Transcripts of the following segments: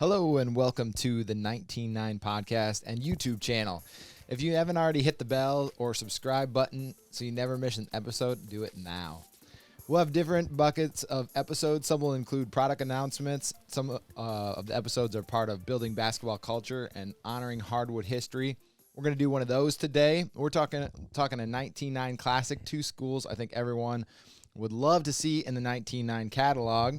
Hello and welcome to the 19.9 podcast and YouTube channel. If you haven't already hit the bell or subscribe button so you never miss an episode, do it now. We'll have different buckets of episodes. Some will include product announcements. Some of the episodes are part of building basketball culture and honoring hardwood history. We're going to do one of those today. We're talking a 19.9 classic, two schools I think everyone would love to see in the 19.9 catalog.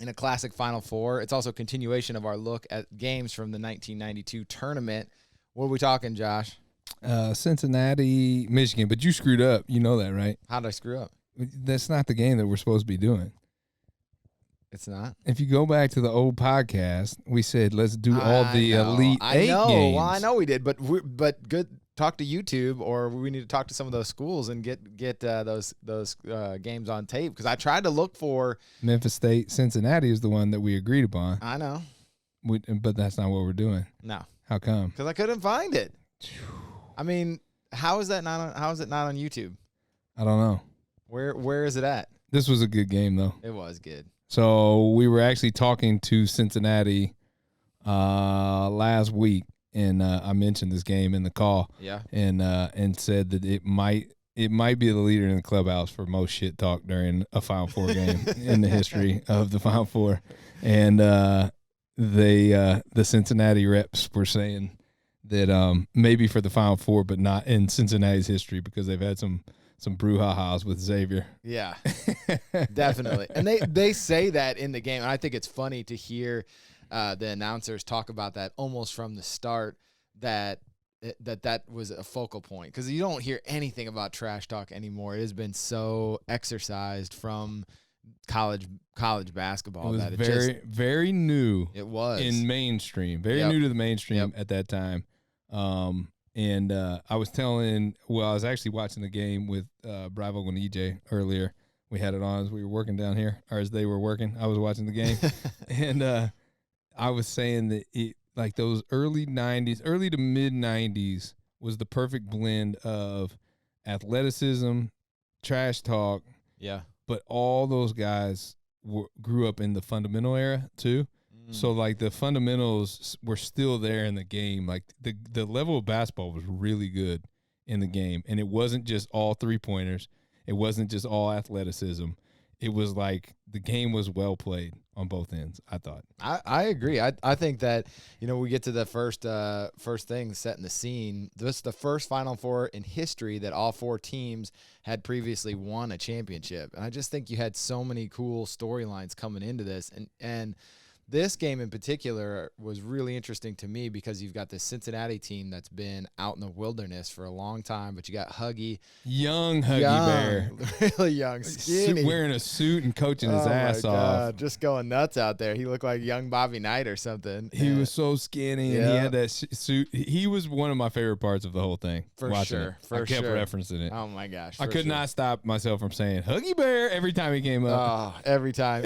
In a classic Final Four. It's also a continuation of our look at games from the 1992 tournament. What are we talking, Josh? Cincinnati, Michigan. But you screwed up. You know that, right? How did I screw up? That's not the game that we're supposed to be doing. It's not? If you go back to the old podcast, we said let's do all the Elite Eight games. Well, I know we did, but good. Talk to YouTube, or we need to talk to some of those schools and get those games on tape, because I tried to look for Memphis State. Cincinnati is the one that we agreed upon. I know, but that's not what we're doing. No, how come? Because I couldn't find it. I mean, how is it not on YouTube? I don't know. Where is it at? This was a good game though. It was good. So we were actually talking to Cincinnati last week. And I mentioned this game in the call, and said that it might be the leader in the clubhouse for most shit talk during a Final Four game in the history of the Final Four. And the Cincinnati reps were saying that maybe for the Final Four, but not in Cincinnati's history, because they've had some brouhahas with Xavier. Yeah, definitely. And they say that in the game, and I think it's funny to hear the announcers talk about that almost from the start, that was a focal point, because you don't hear anything about trash talk anymore. It has been so exercised from college basketball. It was very new. It was in mainstream, very new to the mainstream at that time. And I was I was actually watching the game with Bravo and EJ earlier. We had it on as we were working down here, or as they were working. I was watching the game, and I was saying that like those early to mid 90s was the perfect blend of athleticism, trash talk. Yeah. But all those guys grew up in the fundamental era too. So like the fundamentals were still there in the game. Like the level of basketball was really good in the game. And it wasn't just all 3-pointers. It wasn't just all athleticism. It was like the game was well played on both ends, I thought. I agree. I think that, we get to the first thing, setting the scene. This is the first Final Four in history that all four teams had previously won a championship. And I just think you had so many cool storylines coming into this. And this game in particular was really interesting to me, because you've got this Cincinnati team that's been out in the wilderness for a long time, but you got young Bear, really young, skinny, wearing a suit and coaching his ass off, just going nuts out there. He looked like young Bobby Knight or something. He was so skinny, and he had that suit. He was one of my favorite parts of the whole thing. For sure, I kept referencing it. Oh my gosh, I could not stop myself from saying Huggy Bear every time he came up. Oh, every time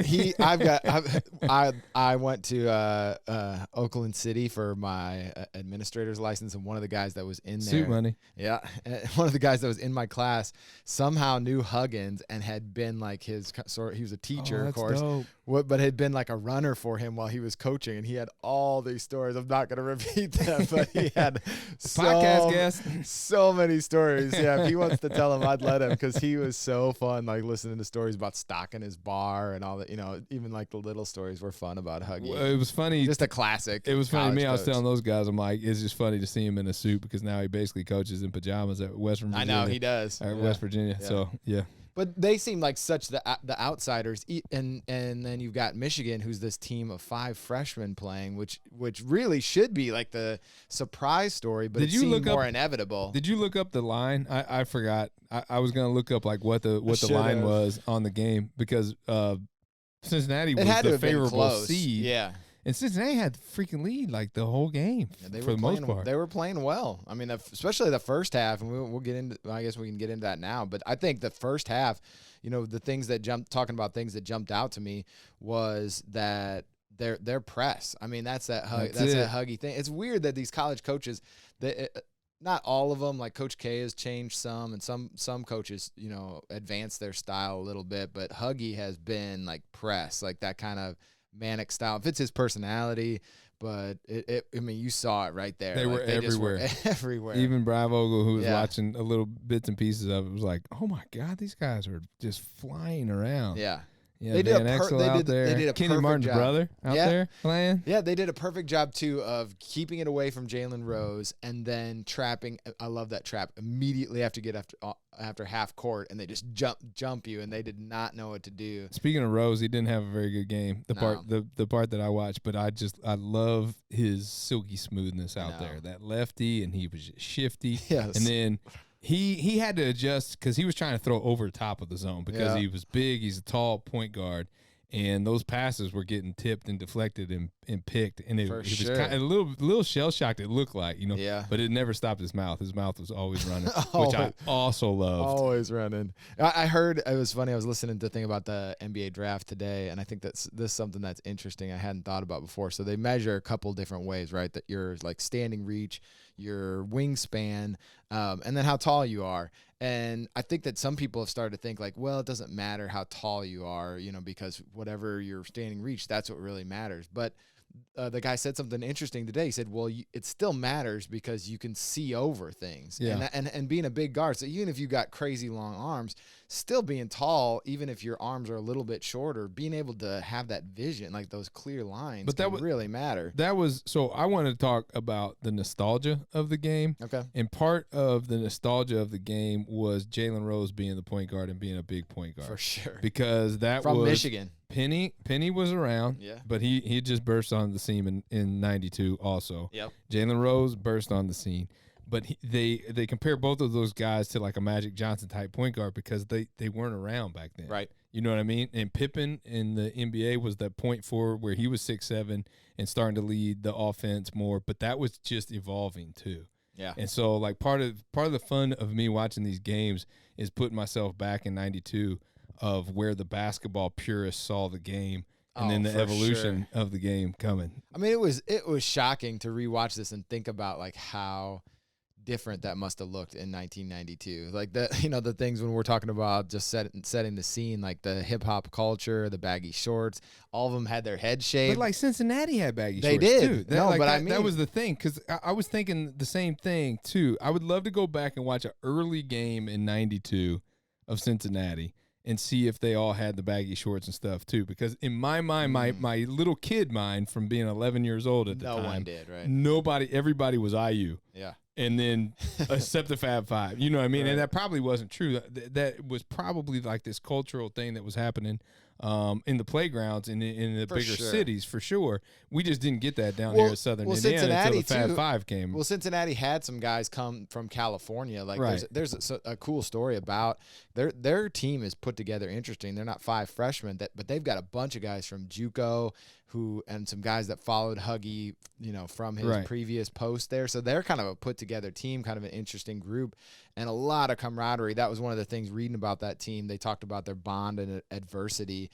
I went to Oakland City for my administrator's license, and one of the guys that was in there, suit money, one of the guys that was in my class somehow knew Huggins and had been like his sort. He was a teacher, of course, but had been like a runner for him while he was coaching, and he had all these stories. I'm not going to repeat them, but he had podcast guest so many stories. Yeah, if he wants to tell them, I'd let him, because he was so fun, like listening to stories about stocking his bar and all that. Even like the little stories were fun about Huggy. It was funny. Just a classic. It was funny to me. I was telling those guys, I'm like, it's just funny to see him in a suit, because now he basically coaches in pajamas at Western Virginia. I know he does. At West Virginia. Yeah. So yeah. But they seem like such the outsiders, and then you've got Michigan, who's this team of 5 freshmen playing, which really should be like the surprise story, but it seemed more inevitable. Did you look up the line? I forgot. I was gonna look up like what the line was on the game, because Cincinnati was the favorable seed. Yeah. And Cincinnati had the freaking lead like the whole game for the most part. They were playing well. I mean, especially the first half, and we'll get into. I guess we can get into that now. But I think the first half, the things that jumped out to me was that their press. I mean, that's that Huggy thing. It's weird that these college coaches, not all of them, like Coach K has changed some, and some coaches, advanced their style a little bit. But Huggy has been like press, like that kind of manic style. It fits his personality, but I mean, you saw it right there. They were everywhere. Everywhere. Even Bravo, who was watching a little bits and pieces of it, was like, "Oh my God, these guys are just flying around." Yeah. Yeah, they did Exel out there. They did a Kenny Martin's job. brother out there playing. Yeah, they did a perfect job too of keeping it away from Jalen Rose and then trapping. I love that trap immediately after half court, and they just jump you, and they did not know what to do. Speaking of Rose, he didn't have a very good game. The part that I watched, but I love his silky smoothness out there. That lefty, and he was just shifty. Yes. And then he had to adjust because he was trying to throw over top of the zone because he was big. He's a tall point guard, and those passes were getting tipped and deflected and picked. And it was kind of a little shell shocked. It looked like, but it never stopped his mouth. His mouth was always running, which I also loved. Always running. I heard it was funny. I was listening to the thing about the NBA draft today, and I think this is something that's interesting. I hadn't thought about before. So they measure a couple different ways, right? That your like standing reach, your wingspan, and then how tall you are. And I think that some people have started to think like, well, it doesn't matter how tall you are, because whatever your standing reach, that's what really matters. But the guy said something interesting today. He said, well, it still matters because you can see over things. Yeah. And being a big guard, so even if you got crazy long arms, still being tall, even if your arms are a little bit shorter, being able to have that vision, like those clear lines, really matter. So I want to talk about the nostalgia of the game. Okay. And part of the nostalgia of the game was Jalen Rose being the point guard and being a big point guard. For sure. Because that from was Michigan. Penny was around, but he just burst on the scene in 92 also. Yep. Jalen Rose burst on the scene. But they compare both of those guys to like a Magic Johnson type point guard because they weren't around back then. Right. You know what I mean? And Pippen in the NBA was that point forward where he was 6'7" and starting to lead the offense more, but that was just evolving too. Yeah. And so like part of the fun of me watching these games is putting myself back in 92 of where the basketball purists saw the game. And then the evolution of the game coming. I mean, it was shocking to rewatch this and think about like how different that must have looked in 1992. Like the things when we're talking about just setting the scene, like the hip hop culture, the baggy shorts, all of them had their head shaved. But like Cincinnati had baggy shorts. They did. Too. That was the thing because I was thinking the same thing too. I would love to go back and watch an early game in 92 of Cincinnati and see if they all had the baggy shorts and stuff too. Because in my mind, my little kid mind from being 11 years old at the time, no one did, right? Everybody was IU. Yeah. And then except the Fab Five, you know what I mean? Right. And that probably wasn't true. That was probably like this cultural thing that was happening in the playgrounds in the bigger cities for sure. We just didn't get that down here in Southern Indiana until the Fab Five came. Well, Cincinnati had some guys come from California. Like there's a cool story about their team is put together interesting. They're not 5 freshmen, but they've got a bunch of guys from JUCO and some guys that followed Huggy, from his previous post there. So they're kind of a put together team, kind of an interesting group, and a lot of camaraderie. That was one of the things reading about that team. They talked about their bond and adversity,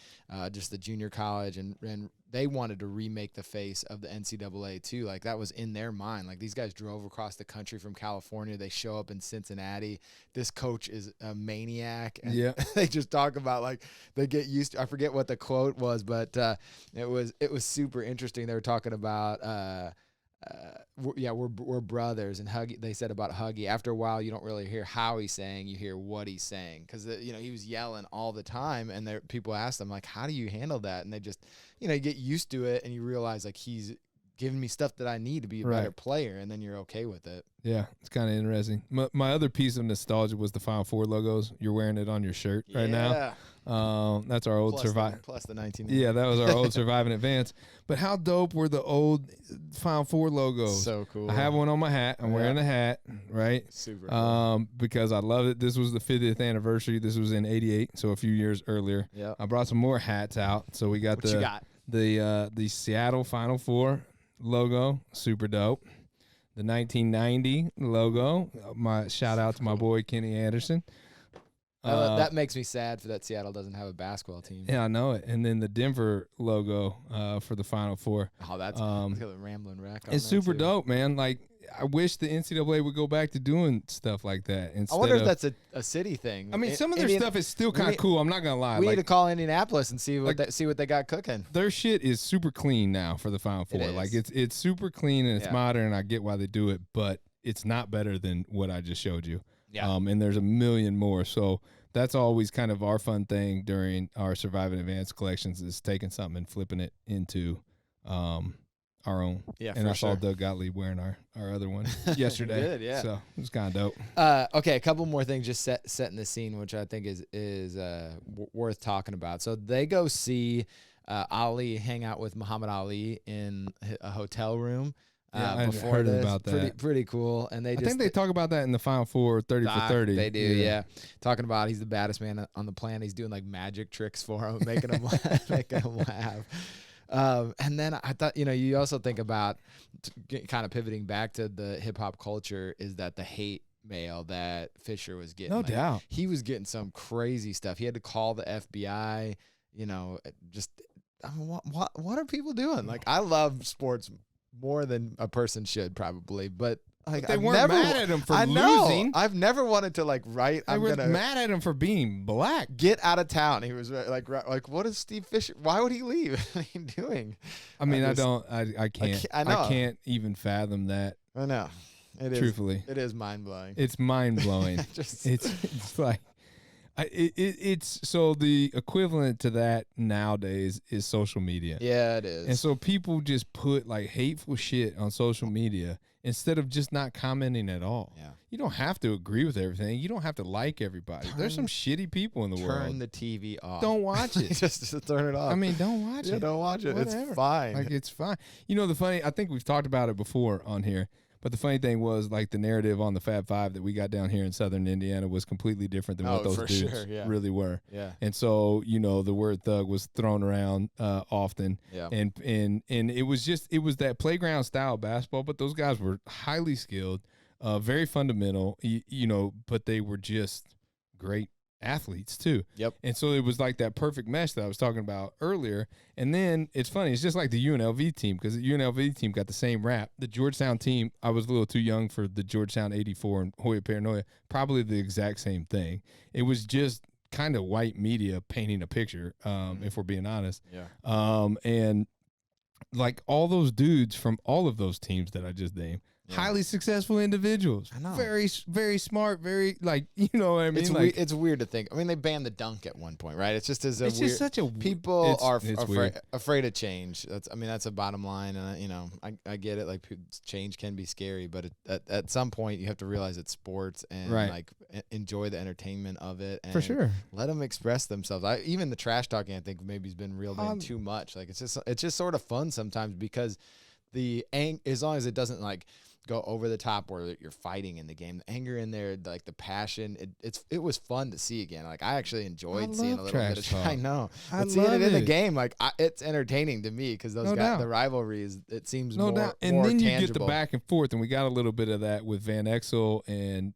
just the junior college, and they wanted to remake the face of the NCAA too. Like that was in their mind. Like these guys drove across the country from California. They show up in Cincinnati. This coach is a maniac. And they just talk about like they get used to, I forget what the quote was, but it was super interesting. They were talking about, we're brothers, and Huggy. They said about Huggy. After a while, you don't really hear how he's saying; you hear what he's saying, because he was yelling all the time, and people asked him like, "How do you handle that?" And they just, you get used to it, and you realize like he's giving me stuff that I need to be a better player, and then you're okay with it. Yeah, it's kind of interesting. My other piece of nostalgia was the Final Four logos. You're wearing it on your shirt right now. That's our old survive. Plus the 19. Yeah, that was our old surviving advance. But how dope were the old Final Four logos? So cool. I have one on my hat. I'm wearing the hat, right? Super cool. Because I love it. This was the 50th anniversary. This was in '88, so a few years earlier. Yeah. I brought some more hats out. So we got the Seattle Final Four logo, super dope. The 1990 logo. My shout out to my boy Kenny Anderson. That makes me sad for that Seattle doesn't have a basketball team. Yeah, I know it. And then the Denver logo for the Final Four. Oh, that's got a Rambling Wreck on it's super too. dope, man. Like I wish the NCAA would go back to doing stuff like that. I wonder if that's a city thing. I mean, some of their stuff is still kind of cool. I'm not gonna lie. We need to call Indianapolis and see what they got cooking. Their shit is super clean now for the Final Four. Like it's super clean and it's modern. And I get why they do it, but it's not better than what I just showed you. Yeah. And there's a million more. So that's always kind of our fun thing during our Survive and Advance collections is taking something and flipping it into our own. Yeah, and I saw Doug Gottlieb wearing our other one yesterday. Good, yeah. So it was kind of dope. Okay, a couple more things just setting the scene, which I think is worth talking about. So they go see Ali hang out with Muhammad Ali in a hotel room. I before heard this. about that. Pretty cool. And I think they talk about that in the Final Four 30 for 30. They do, yeah. Talking about he's the baddest man on the planet. He's doing like magic tricks for him, making him laugh. And then I thought, you also think about kind of pivoting back to the hip hop culture is that the hate mail that Fisher was getting. No doubt. He was getting some crazy stuff. He had to call the FBI, what are people doing? Like, I love sports more than a person should probably, but like they weren't mad at him for losing. I've never wanted to write. They were mad at him for being black. Get out of town. He was like, what is Steve Fisher? Why would he leave? What are you doing? I mean, I can't even fathom that. I know. Truthfully, it is mind blowing. It's mind blowing. It's like. It's so the equivalent to that nowadays is social media. Yeah, it is. And so people just put like hateful shit on social media instead of just not commenting at all. Yeah. You don't have to agree with everything. You don't have to like everybody. There's some shitty people in the world. Turn the TV off. Don't watch it. just turn it off. I mean, don't watch it. Don't watch it. Whatever. It's fine. Like, it's fine. I think we've talked about it before on here. But the funny thing was, like, the narrative on the Fab Five that we got down here in Southern Indiana was completely different than what those dudes really were. Yeah. And so, the word thug was thrown around often. Yeah. And it was that playground style basketball, but those guys were highly skilled, very fundamental, but they were just great athletes too. Yep. And so it was like that perfect mesh that I was talking about earlier. And then it's funny, it's just like the UNLV team, because the UNLV team got the same rap. The Georgetown team, I was a little too young for the Georgetown 84 and Hoya Paranoia, probably the exact same thing. It was just kind of white media painting a picture, if we're being honest. Yeah. And like all those dudes from all of those teams that I just named, highly successful individuals. I know. Very, very smart, very, like, you know what I mean? It's weird to think. I mean, they banned the dunk at one point, right? It's just just such a people are afraid of change. That's a bottom line, and I get it. Like, change can be scary, but at some point you have to realize it's sports and like enjoy the entertainment of it. And for sure, let them express themselves. Even the trash talking, I think maybe has been reeled in too much. Like, it's just sort of fun sometimes because as long as it doesn't like go over the top where you're fighting in the game, the anger in there, like the passion, it was fun to see again. Like, I actually enjoyed seeing a little bit of talk. I know, but seeing it in the game, like it's entertaining to me because those guys, the rivalry it seems more doubt. And more then tangible. You get the back and forth, and we got a little bit of that with Van Exel and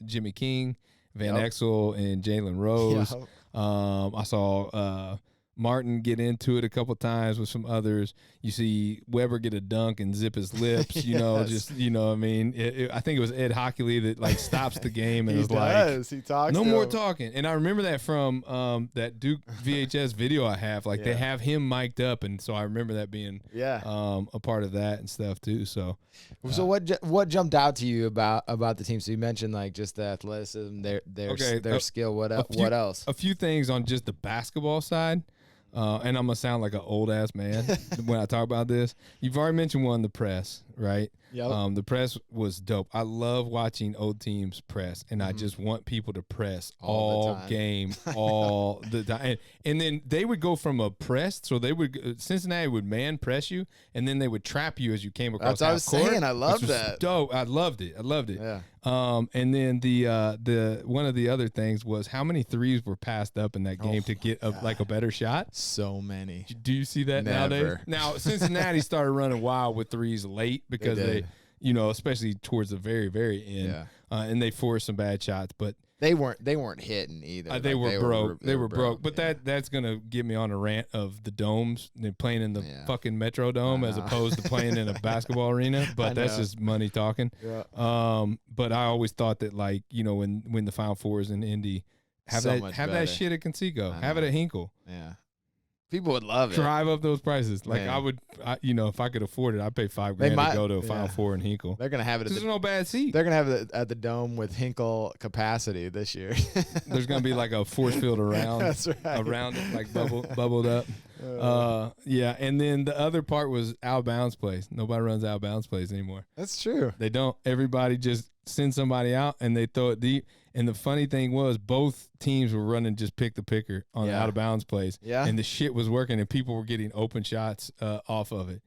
Jimmy King, Van Exel and Jalen Rose. I saw Martin get into it a couple times with some others. You see Weber get a dunk and zip his lips, I mean, I think it was Ed Hockley that like stops the game and he talks no more talking. And I remember that from that Duke VHS video I have, like they have him mic'd up. And so I remember that being a part of that and stuff too. So what jumped out to you about the team? So you mentioned like just the athleticism, their skill. What else? A few things on just the basketball side. And I'm going to sound like an old-ass man when I talk about this. You've already mentioned one, the press, right? Yep. The press was dope. I love watching old teams press, and I just want people to press all game, all the time. And then they would go from a press, so Cincinnati would man press you, and then they would trap you as you came across half court. That's what I was saying. I loved that. Dope. I loved it. Yeah. And then the one of the other things was how many threes were passed up in that game to get a better shot. So many. Do you see that nowadays? Now Cincinnati started running wild with threes late because they especially towards the very, very end, and they forced some bad shots. But They weren't hitting either. They were broke. They were broke. But that's gonna get me on a rant of the domes. They're playing in the fucking Metrodome as opposed to playing in a basketball arena. But that's just money talking. Yeah. But I always thought that, like, you know, when the Final Four is in Indy, have that shit at Conseco. Have it at Hinkle. Yeah. People would love it. Drive up those prices. Like, you know, if I could afford it, I'd pay $5,000 to go to a Final Four in Hinkle. They're gonna have it. There's no bad seat. They're gonna have it at the Dome with Hinkle capacity this year. There's gonna be like a force field around. That's right. Around it, like bubbled up. Yeah. And then the other part was out of bounds plays. Nobody runs out of bounds plays anymore. That's true. They don't. Everybody just sends somebody out and they throw it deep. And the funny thing was, both teams were running just pick the picker on the out of bounds plays. Yeah. And the shit was working, and people were getting open shots off of it.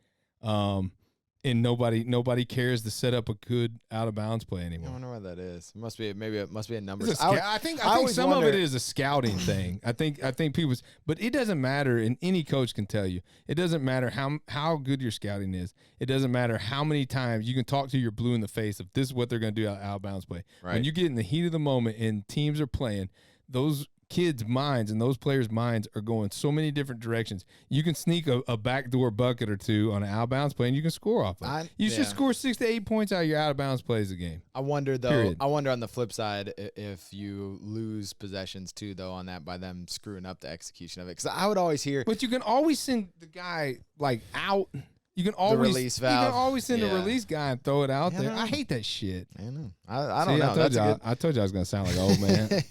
And nobody cares to set up a good out of bounds play anymore. I wonder why that is. Maybe it must be a numbers. I think some of it is a scouting thing. I think people, but it doesn't matter, and any coach can tell you. It doesn't matter how good your scouting is. It doesn't matter how many times you can talk to your blue in the face of this is what they're going to do out of bounds play. Right. When you get in the heat of the moment and teams are playing, those kids' minds and those players' minds are going so many different directions. You can sneak a backdoor bucket or two on an out of bounds play, and you can score off it. You should score 6 to 8 points out of your out of bounds plays a game. I wonder, though. Period. I wonder on the flip side if you lose possessions too, though, on that by them screwing up the execution of it. Because I would always hear, but you can always send the guy like out. You can always send a release guy and throw it out there. I hate that shit. I know. I don't know. I told you I was gonna sound like an old man.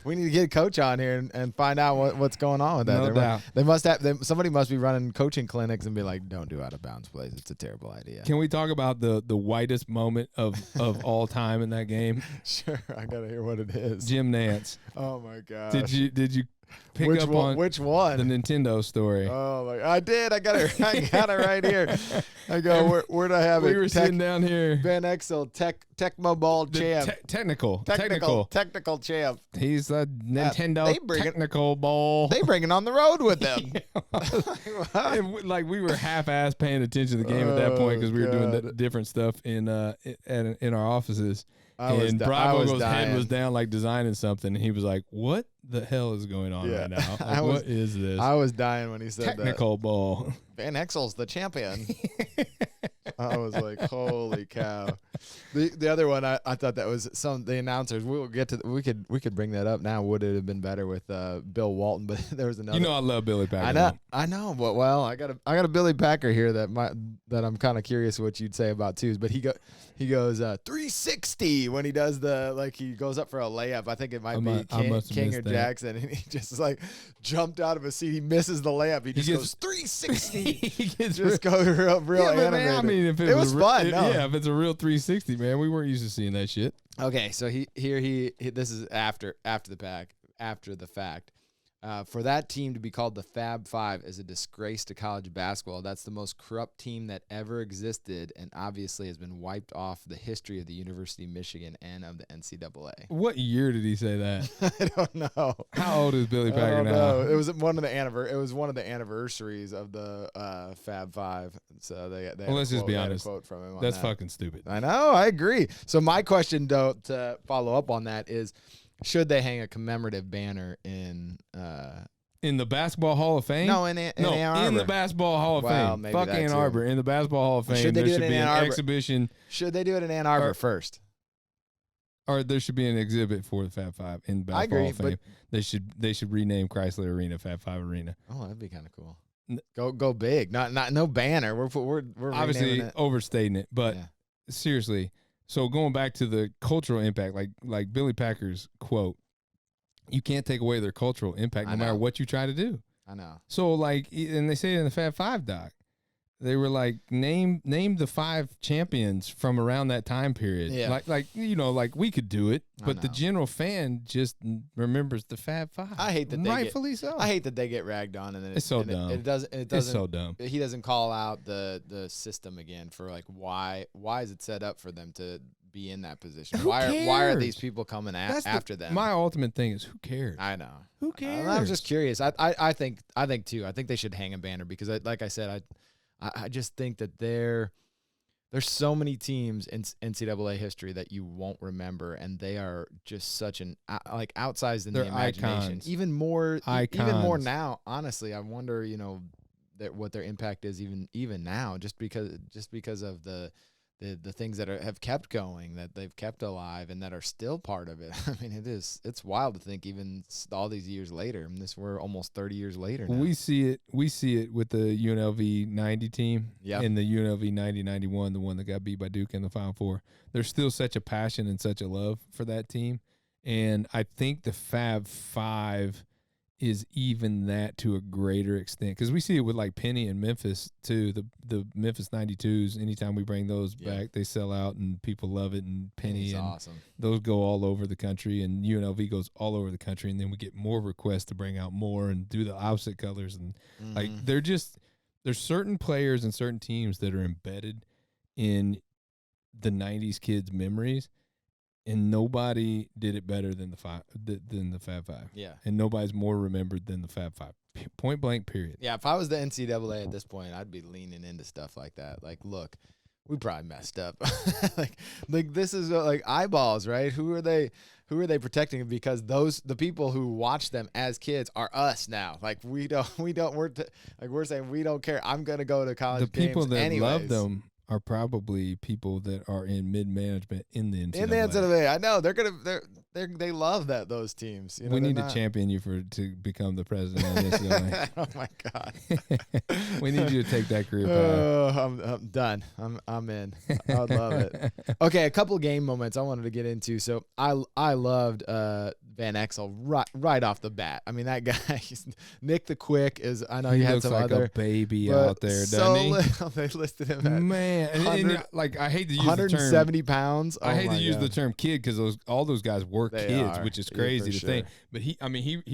We need to get a coach on here and find out what's going on with that. No doubt. They must have. Somebody must be running coaching clinics and be like, "Don't do out of bounds plays. It's a terrible idea." Can we talk about the whitest moment of all time in that game? Sure. I gotta hear what it is. Jim Nance. Oh my god. Did you pick which up one, on which one? The Nintendo story? Oh my! I did. I got it right here. I go. Where'd I have it? We were sitting down here. Ben Exel, Tecmo Ball champ. Technical champ. He's a Nintendo technical ball. They bring it on the road with them. Like we were half-ass paying attention to the game at that point because we were doing different stuff in our offices. Bravo's head was down, like designing something, and he was like, "What the hell is going on right now? Like, what is this?" I was dying when he said technical ball. Van Exel's the champion. I was like, "Holy cow!" The other one, I thought that was the announcers. We'll get to. We could bring that up now. Would it have been better with Bill Walton? But there was another. You know, I love Billy Packer. I know. But I got a Billy Packer here that I'm kind of curious what you'd say about too. But he goes 360 when he does he goes up for a layup. I think it might be King or Jackson, and he just like jumped out of a seat. He misses the layup. He goes 360. He gets go real animated. Man, I mean, if it was fun. If it's a real 360, man, we weren't used to seeing that shit. Okay, so this is after the fact. For that team to be called the Fab Five is a disgrace to college basketball. That's the most corrupt team that ever existed and obviously has been wiped off the history of the University of Michigan and of the NCAA. What year did he say that? I don't know. How old is Billy Packer now? It was one of the anniversaries of the Fab Five. So let's just be honest. Quote from him on That's that. fucking stupid. I know. I agree. So my question, though, to follow up on that is, should they hang a commemorative banner in the Basketball Hall of Fame? No, in Ann Arbor. In the Basketball Hall of Fame. Fuck Ann Arbor. In the Basketball Hall of Fame, there should be an exhibition. Should they do it in Ann Arbor first? Or there should be an exhibit for the Fab Five in the Basketball Hall of Fame. They should rename Chrysler Arena Fab Five Arena. Oh, that'd be kind of cool. Go big. Not no banner. We're obviously overstating it, but seriously. So going back to the cultural impact, like Billy Packer's quote, you can't take away their cultural impact no matter what you try to do. I know. So and they say it in the Fab Five doc, they were like, name the 5 champions from around that time period. Yeah. Like we could do it, but the general fan just remembers the Fab Five. I hate that rightfully so. I hate that they get ragged on, and then it's so dumb. It doesn't. It's so dumb. He doesn't call out the system again for like why is it set up for them to be in that position? Why are these people coming after them? My ultimate thing is, who cares? I know. Who cares? I'm just curious. I think too. I think they should hang a banner because, like I said, I just think that they're There's so many teams in NCAA history that you won't remember, and they are just such an like outsized in the imagination. Icons. Even more now. Honestly, I wonder, that what their impact is even now, just because of the things that have kept going, that they've kept alive, and that are still part of it. I mean, it's wild to think even all these years later. I mean, we're almost 30 years later now. We see it with the UNLV 90 team and the UNLV 90-91, the one that got beat by Duke in the Final Four. There's still such a passion and such a love for that team. And I think the Fab Five is even that to a greater extent, because we see it with like Penny and Memphis too. The Memphis 92s, anytime we bring those back, they sell out and people love it. And Penny and awesome. Those go all over the country, and UNLV goes all over the country, and then we get more requests to bring out more and do the opposite colors. And like there's certain players and certain teams that are embedded in the 90s kids' memories. And nobody did it better than the Fab Five. Yeah. And nobody's more remembered than the Fab Five. Point blank, period. Yeah, if I was the NCAA at this point, I'd be leaning into stuff like that. Like, look, we probably messed up. like this is like eyeballs, right? Who are they protecting? Because the people who watch them as kids are us now. Like we're saying we don't care. I'm gonna go to college. The people games that anyways. love them are probably people that are in mid-management in the NCAA. In the NCAA, I know they love those teams. We need to champion you to become the president of the NCAA. Oh my God, we need you to take that career path. I'm done. I'm in. I would love it. Okay, a couple game moments I wanted to get into. So I loved Van Exel right off the bat. I mean, that guy, Nick the Quick is. I know he had some like other a baby out there, doesn't he? They listed him at man. And like I hate to use 170 the term, pounds. I hate to use the term kid because all those guys were kids, which is crazy to think. But he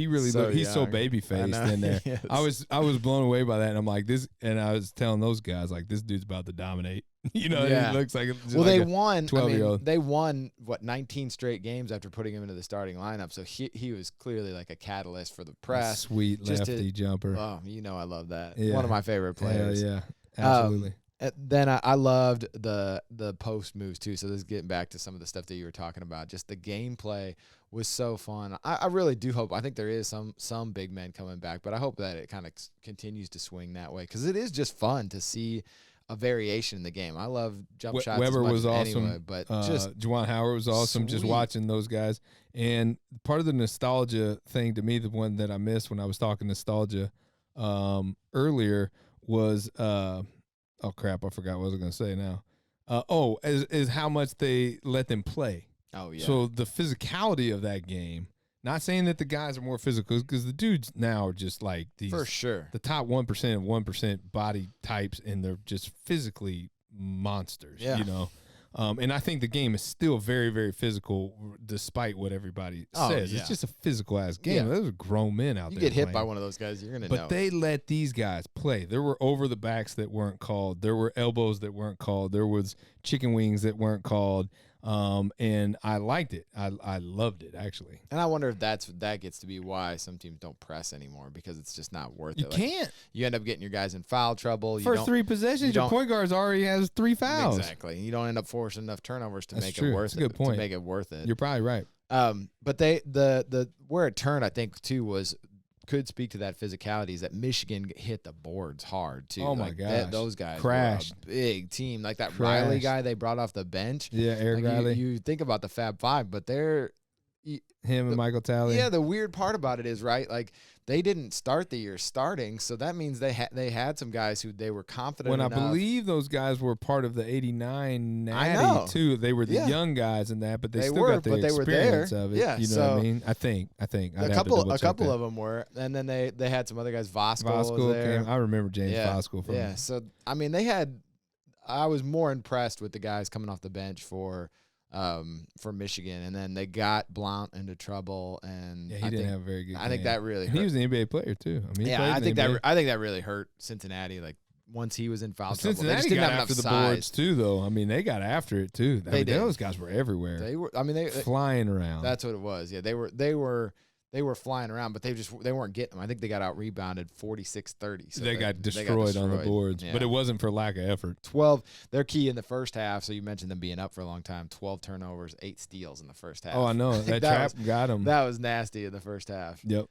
really he's so baby faced in there. I was blown away by that, and I'm like this, and I was telling those guys like this dude's about to dominate. He looks like they won. 12-year-old. They won 19 straight games after putting him into the starting lineup. So he was clearly like a catalyst for the press. Sweet lefty jumper. Oh, I love that. Yeah. One of my favorite players. Yeah, absolutely. Then I loved the post moves too. So this is getting back to some of the stuff that you were talking about. Just the gameplay was so fun. I really do hope. I think there is some big men coming back, but I hope that it kind of continues to swing that way because it is just fun to see a variation in the game. I love jump shots. Weber was awesome, anyway, but just Juwan Howard was awesome. Sweet. Just watching those guys, and part of the nostalgia thing to me, the one that I missed when I was talking nostalgia earlier was. Oh crap! I forgot what I was going to say now. Is how much they let them play. Oh yeah. So the physicality of that game. Not saying that the guys are more physical because the dudes now are just like these. For sure. The top 1% of 1% body types, and they're just physically monsters. Yeah. And I think the game is still very, very physical, despite what everybody says. Yeah. It's just a physical ass game. Those are grown men out there. You get hit playing. by one of those guys, you're gonna know. know. But they let these guys play. There were over the backs that weren't called. There were elbows that weren't called. There was chicken wings that weren't called. And I liked it. I loved it actually. And I wonder if that gets to be why some teams don't press anymore because it's just not worth it. You can't. You end up getting your guys in foul trouble. First 3 possessions, your point guards already has 3 fouls. Exactly. You don't end up forcing enough turnovers to make true. it worth That's a good point. To make it worth it. You're probably right. But the where it turned, I think, too, could speak to that physicality is that Michigan hit the boards hard too. Oh my gosh, those guys crashed. Were a big team. Like that Riley guy they brought off the bench. Yeah, Eric Riley. You think about the Fab Five, but and Michael Talley. Yeah, the weird part about it is right. Like they didn't start the year starting, so that means they had some guys who they were confident. When enough. I believe those guys were part of the '89 Natty too. They were the young guys in that, but they still got the experience of it. Yeah, you know what I mean. I think. A couple of them were, and then they had some other guys. Voskuhl was there. I remember James Voskuhl from. Yeah, so I mean I was more impressed with the guys coming off the bench for Michigan, and then they got Blount into trouble, and he didn't have a very good game. I think that really hurt. He was an NBA player too. I mean, I think that really hurt Cincinnati. Like once he was in foul trouble, Cincinnati they just didn't got have after enough the size. boards too, though. I mean, they got after it too. Those guys were everywhere. They were. I mean, they flying around. That's what it was. Yeah, they they were flying around, but they weren't getting them. I think they got out rebounded 46-30. So they got destroyed on the boards, but it wasn't for lack of effort. 12. They're key in the first half. So you mentioned them being up for a long time. 12 turnovers, 8 steals in the first half. Oh, I know that trap got them. That was nasty in the first half. Yep.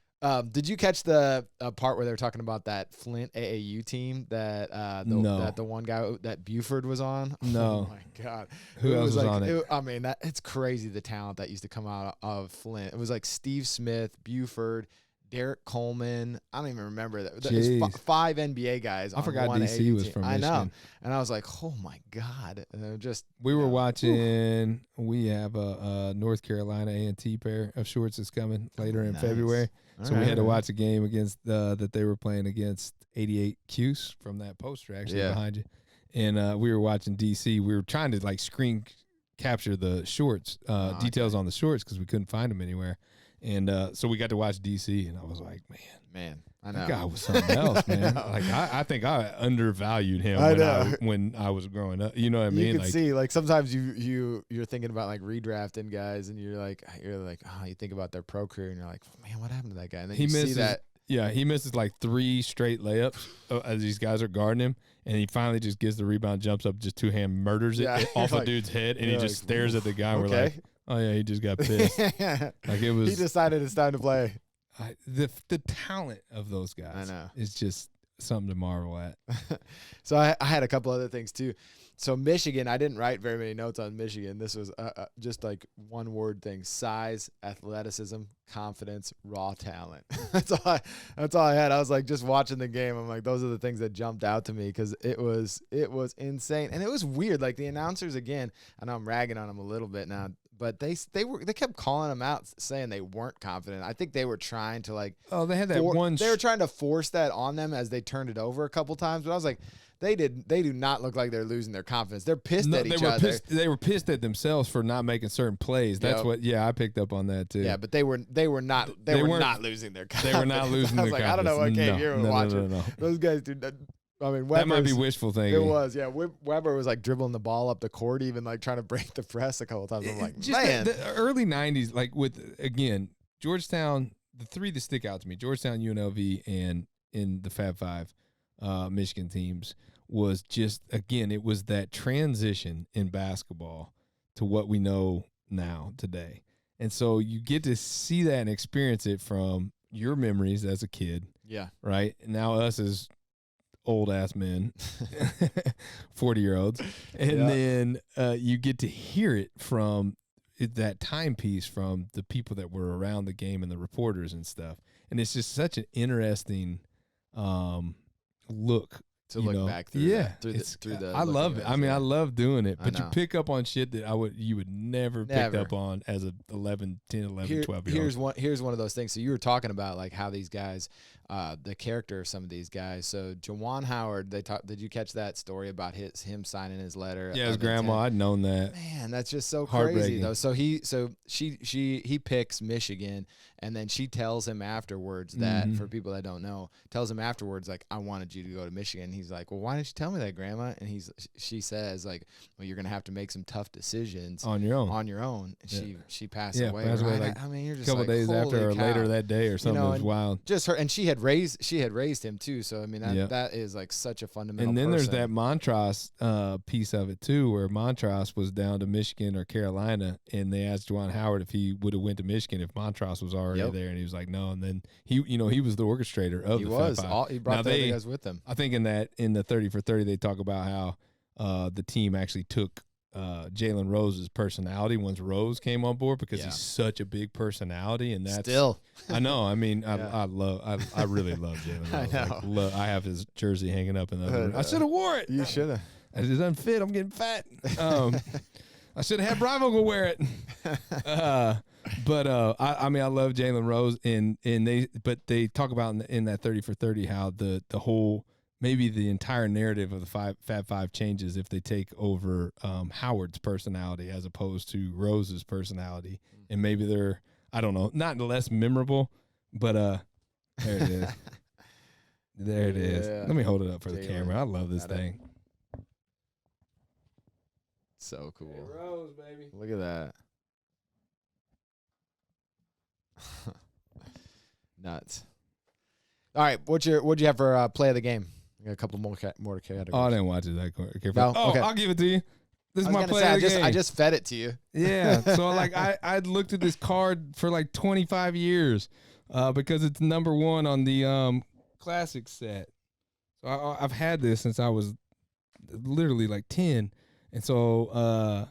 Did you catch the part where they were talking about that Flint AAU team that that the one guy that Buford was on? No. Oh my God. Who else was on it? I mean, it's crazy the talent that used to come out of Flint. It was like Steve Smith, Buford, Derek Coleman. I don't even remember that. It was 5 NBA guys. I forgot DC was from Michigan. I know, and I was like, oh my God. We were watching. We have a North Carolina A&T pair of shorts that's coming later in February. So we had to watch a game against that they were playing against 88 Cuse from that poster actually behind you, and we were watching DC. We were trying to like screen capture the shorts details on the shorts because we couldn't find them anywhere, and so we got to watch DC, and I was like, man, I know that guy was something else, man. Like I think I undervalued him when I was growing up. You know what I mean? You can see like sometimes you're thinking about like redrafting guys, and you're like you think about their pro career, and you're like, man, what happened to that guy? And then you see that. Yeah, he misses like 3 straight layups as these guys are guarding him, and he finally just gets the rebound, jumps up, just two-hand murders it off a dude's head, and he just stares at the guy. And we're like, oh yeah, he just got pissed. Like it was. He decided it's time to play. The talent of those guys is just something to marvel at. So I had a couple other things too. So Michigan, I didn't write very many notes on Michigan. This was just like one word thing: size, athleticism, confidence, raw talent. That's all I had. I was like just watching the game. I'm like, those are the things that jumped out to me because it was insane, and it was weird. Like the announcers, again, I know I'm ragging on them a little bit now, but they kept calling them out, saying they weren't confident. I think they were trying to like. Oh, they had that one. They were trying to force that on them as they turned it over a couple times, but I was like. They do not look like they're losing their confidence. They're pissed at each other. They were pissed at themselves for not making certain plays. That's what. Yeah, I picked up on that too. Yeah, but they were not losing their confidence. They were not losing their confidence. I don't know what game you were watching. No. Those guys do. I mean, that might be wishful thinking. It was, yeah. Weber was like dribbling the ball up the court, even like trying to break the press a couple times. I'm like, man, the early '90s, like with again Georgetown, the 3 that stick out to me: Georgetown, UNLV, and in the Fab Five, Michigan teams. Was just, again, it was that transition in basketball to what we know now today. And so you get to see that and experience it from your memories as a kid. Yeah. Right? And now us as old-ass men, 40-year-olds. And then you get to hear it from that timepiece from the people that were around the game and the reporters and stuff. And it's just such an interesting look. To look back through the I love it. I mean, I love doing it, but you pick up on shit that you would never pick up on as a 10, 11, 12-year-old. Here's one of those things. So you were talking about like how these guys, the character of some of these guys. So Juwan Howard, did you catch that story about him signing his letter? Yeah, his grandma. I'd known that. Man, that's just so crazy though. So he picks Michigan, and then she tells him afterwards that, for people that don't know, tells him afterwards like, I wanted you to go to Michigan. He's like, well, why didn't you tell me that, Grandma? And she says like, well, you're gonna have to make some tough decisions on your own. And she passed away. Like, I mean, you're just a couple like, days after or cow. later that day or something. It was wild. Just her, and she had raised him too. So I mean, that is like such a fundamental. And then person. there's that Montross piece of it too, where Montross was down to Michigan or Carolina, and they asked Juwan Howard if he would have went to Michigan if Montross was already there, and he was like, no. And then he was the orchestrator of the Fab Five. He brought the guys with him. I think in the 30 for 30 they talk about how the team actually took Jalen Rose's personality once Rose came on board because he's such a big personality, and that's still. I know. I mean, I really love Jalen Rose. I know. I have his jersey hanging up in the other room. I should have wore it. You should have. It doesn't fit. I'm getting fat. I should have had Bravo go wear it. But I mean, I love Jalen Rose, and they talk about in that 30 for 30 how the whole, maybe the entire narrative of the Fab Five changes if they take over Howard's personality as opposed to Rose's personality, and maybe they're, I don't know, not less memorable, but there it is. There it is. Let me hold it up for the camera. I love this thing. So cool. Hey, Rose, baby. Look at that. Nuts. All right, what'd you have for play of the game? You got a couple more categories. Oh, I didn't watch it that quick. No? Oh, Okay. I'll give it to you. This is my play of the game. I just fed it to you. Yeah. So like I'd looked at this card for like 25 years because it's number 1 on the classic set. So I've had this since I was literally like 10. And so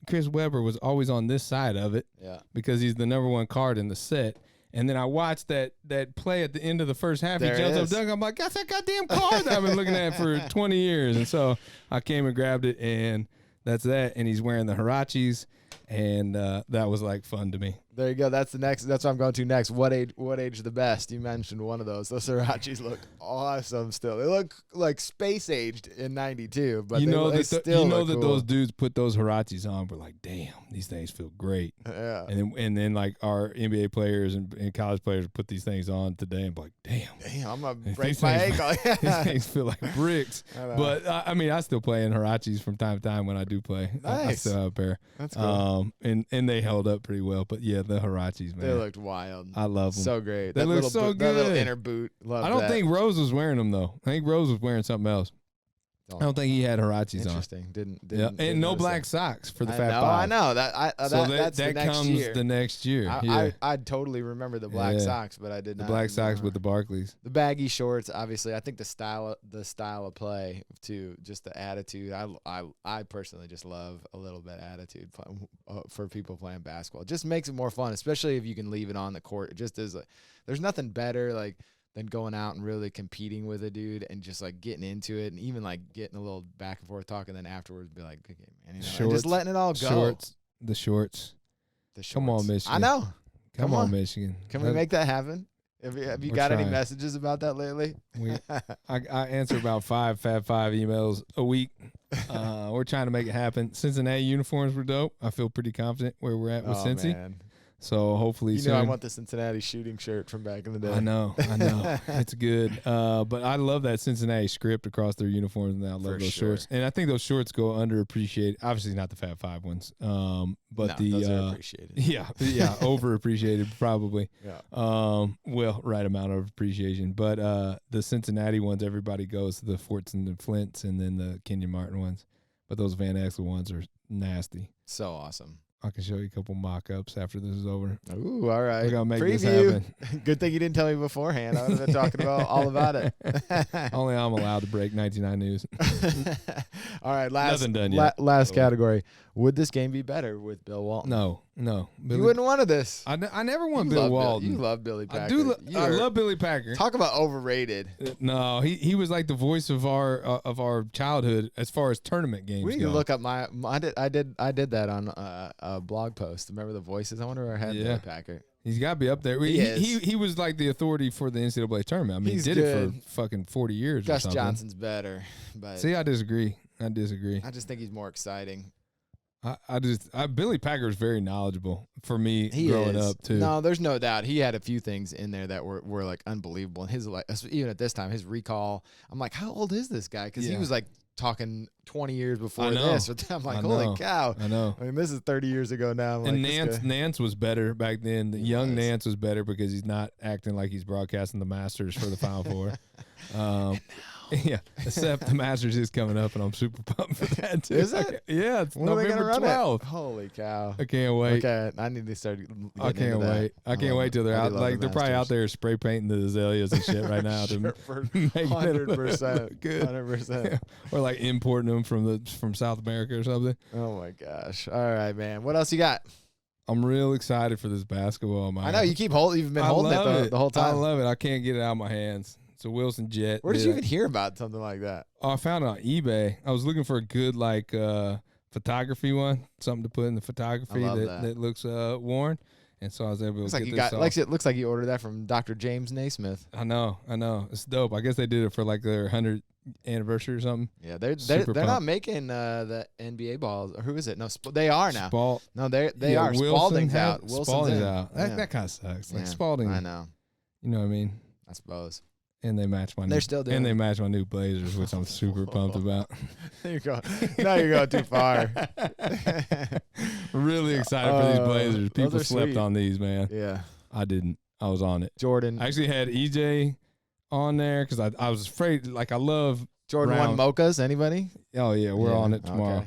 Chris Webber was always on this side of it. Yeah. Because he's the number 1 card in the set. And then I watched that play at the end of the first half. There he jumps up, dunk. I'm like, that's that goddamn card that I've been looking at for 20 years. And so I came and grabbed it, and that's that. And he's wearing the Hirachis, and that was like fun to me. There you go. That's the next. That's what I'm going to next. What age the best? You mentioned one of those. Those Hirachis look awesome. Still, they look like space aged in '92. But you know that cool. Those dudes put those Hirachis on. We're like, damn, these things feel great. Yeah. And then like our NBA players and college players put these things on today, and be like, damn, I'm gonna break my ankle. These things feel like bricks. But I mean, I still play in Hirachis from time to time when I do play. Nice. I still have a pair. That's cool. And they held up pretty well. But yeah, the Hirachis, man, they looked wild. I love them. So great. They look so good. That little inner boot. Love I don't that. think Rose was wearing them though. I think Rose was wearing something else. I don't think he had Hirachis on. Interesting. Didn't and no black socks for the Fab Five. I know that. That's that the next comes year. the next year. I totally remember the black socks, but I did not. The black socks with the Barclays. The baggy shorts, obviously. I think the style of play too, just the attitude. I personally just love a little bit of attitude for people playing basketball. It just makes it more fun, especially if you can leave it on the court. It just is. There's nothing better than going out and really competing with a dude and just like getting into it and even like getting a little back and forth talk and then afterwards be like, okay, man, and just letting it all go. The shorts. Come on, Michigan. I know. Come on, Michigan. Can we make that happen? Have you got any messages about that lately? I answer about 5 Fab Five emails a week. We're trying to make it happen. Cincinnati uniforms were dope. I feel pretty confident where we're at with Cincy. Man. So hopefully soon. I want the Cincinnati shooting shirt from back in the day. I know. It's good. But I love that Cincinnati script across their uniforms, and I love those shorts. And I think those shorts go underappreciated. Obviously not the Fab Five ones. But those are appreciated. Yeah, overappreciated probably. Yeah. Well, right amount of appreciation. But the Cincinnati ones, everybody goes to the Forts and the Flints, and then the Kenyon Martin ones. But those Van Exel ones are nasty. So awesome. I can show you a couple mock-ups after this is over. Ooh, all right. We're going to make this happen. Good thing you didn't tell me beforehand. I would have been talking about all about it. Only I'm allowed to break 99 news. All right, Nothing done yet. Last category. Would this game be better with Bill Walton? No. You wouldn't want this. I never want Bill Walton. You love Billy Packer. I love Billy Packer. Talk about overrated. No, he was like the voice of our childhood as far as tournament games We need to look up I did that on a blog post. Remember the voices? I wonder where I had Billy Packer. He's got to be up there. He was like the authority for the NCAA tournament. I mean, he did it for fucking 40 years. Gus Johnson's better. But see, I disagree. I just think he's more exciting. Billy Packer is very knowledgeable for me growing up too. No, there's no doubt. He had a few things in there that were like unbelievable. And his even at this time, his recall. I'm like, how old is this guy? Because he was like talking 20 years before this. I'm like, holy cow. I know. I mean, this is 30 years ago now. And Nance was better back then. Nance was better because he's not acting like he's broadcasting the Masters for the Final Four. Yeah, except the Masters is coming up, and I'm super pumped for that too. Is it? Yeah, it's November 12th. Holy cow! I can't wait. Okay, I need to start. I can't wait. I can't wait till they're out. Like they're probably out there spray painting the azaleas and shit right now. 100%, good. 100%. Or like importing them from South America or something. Oh my gosh! All right, man. What else you got? I'm real excited for this basketball. I know you've been holding it the whole time. I love it. I can't get it out of my hands. It's a Wilson Jet. Where did you even hear about something like that? Oh, I found it on eBay. I was looking for a good photography one, something to put in the photography that looks worn. And so I was able to get this. It looks like you ordered that from Dr. James Naismith. I know. It's dope. I guess they did it for like their 100th anniversary or something. Yeah, they're not making the NBA balls. Or who is it? No, they are now. No, they are. Spalding's out. Spalding's out. That kind of sucks. Like Spalding. I know. You know what I mean? I suppose. And they match my new Blazers, which I'm super pumped about. There you go. Now you're going too far. Really excited for these Blazers. People slept on these, man. Yeah. I didn't. I was on it. Jordan. I actually had EJ on there because I was afraid. Like I love Jordan Brown. 1 mochas. Anybody? Oh yeah, we're on it tomorrow.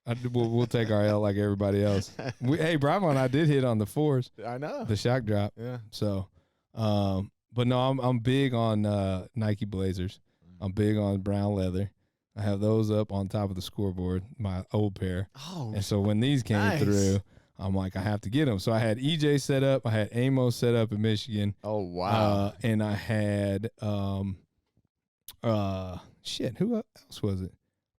Okay. We'll take our L like everybody else. Hey, Bravo and I did hit on the 4s. I know the shock drop. Yeah. So, but no, I'm big on Nike Blazers. I'm big on brown leather. I have those up on top of the scoreboard, my old pair. Oh, and so when these came through, I'm like, I have to get them. So I had EJ set up. I had Amos set up in Michigan. Oh, wow. And I had, who else was it?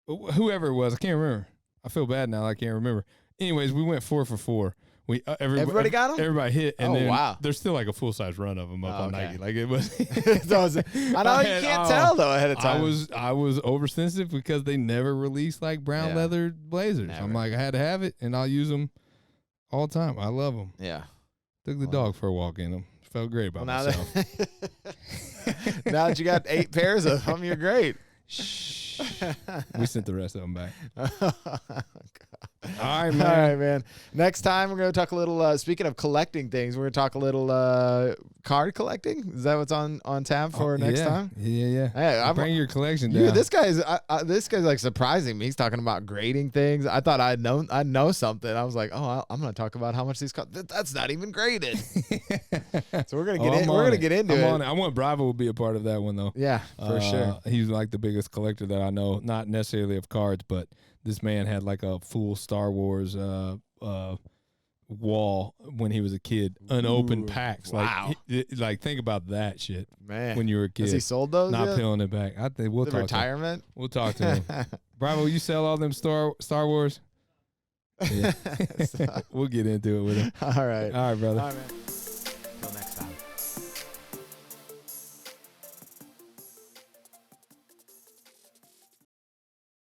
Whoever it was, I can't remember. I feel bad now. I can't remember. Anyways, we went 4 for 4. We everybody got them. Everybody hit, and then wow. There's still like a full size run of them up on Nike. Like it was. I know you can't tell though ahead of time. I was oversensitive because they never released like brown leather Blazers. Never. I'm like I had to have it, and I'll use them all the time. I love them. Yeah. Took the dog for a walk in them. Felt great about myself. Now that you got 8 pairs of them, you're great. Shh. We sent the rest of them back. All right, man. Next time we're going to talk a little, speaking of collecting things, we're going to talk a little card collecting. Is that what's on tap for next time? Yeah. Hey, bring your collection down. This guy's like surprising me. He's talking about grading things. I thought I'd know something. I was like, oh, I'm going to talk about how much these cost. That's not even graded. So we're going to get we're going to get into it. I want Bravo to be a part of that one though. Yeah, for sure. He's like the biggest collector that I know, not necessarily of cards, but this man had like a full Star Wars wall when he was a kid, unopened packs. Wow. Like think about that shit, man. When you were a kid, has he sold those? Not peeling it back. I think we'll talk. Retirement. We'll talk to him. Bravo, you sell all them Star Wars? Yeah. We'll get into it with him. All right, brother. All right, man.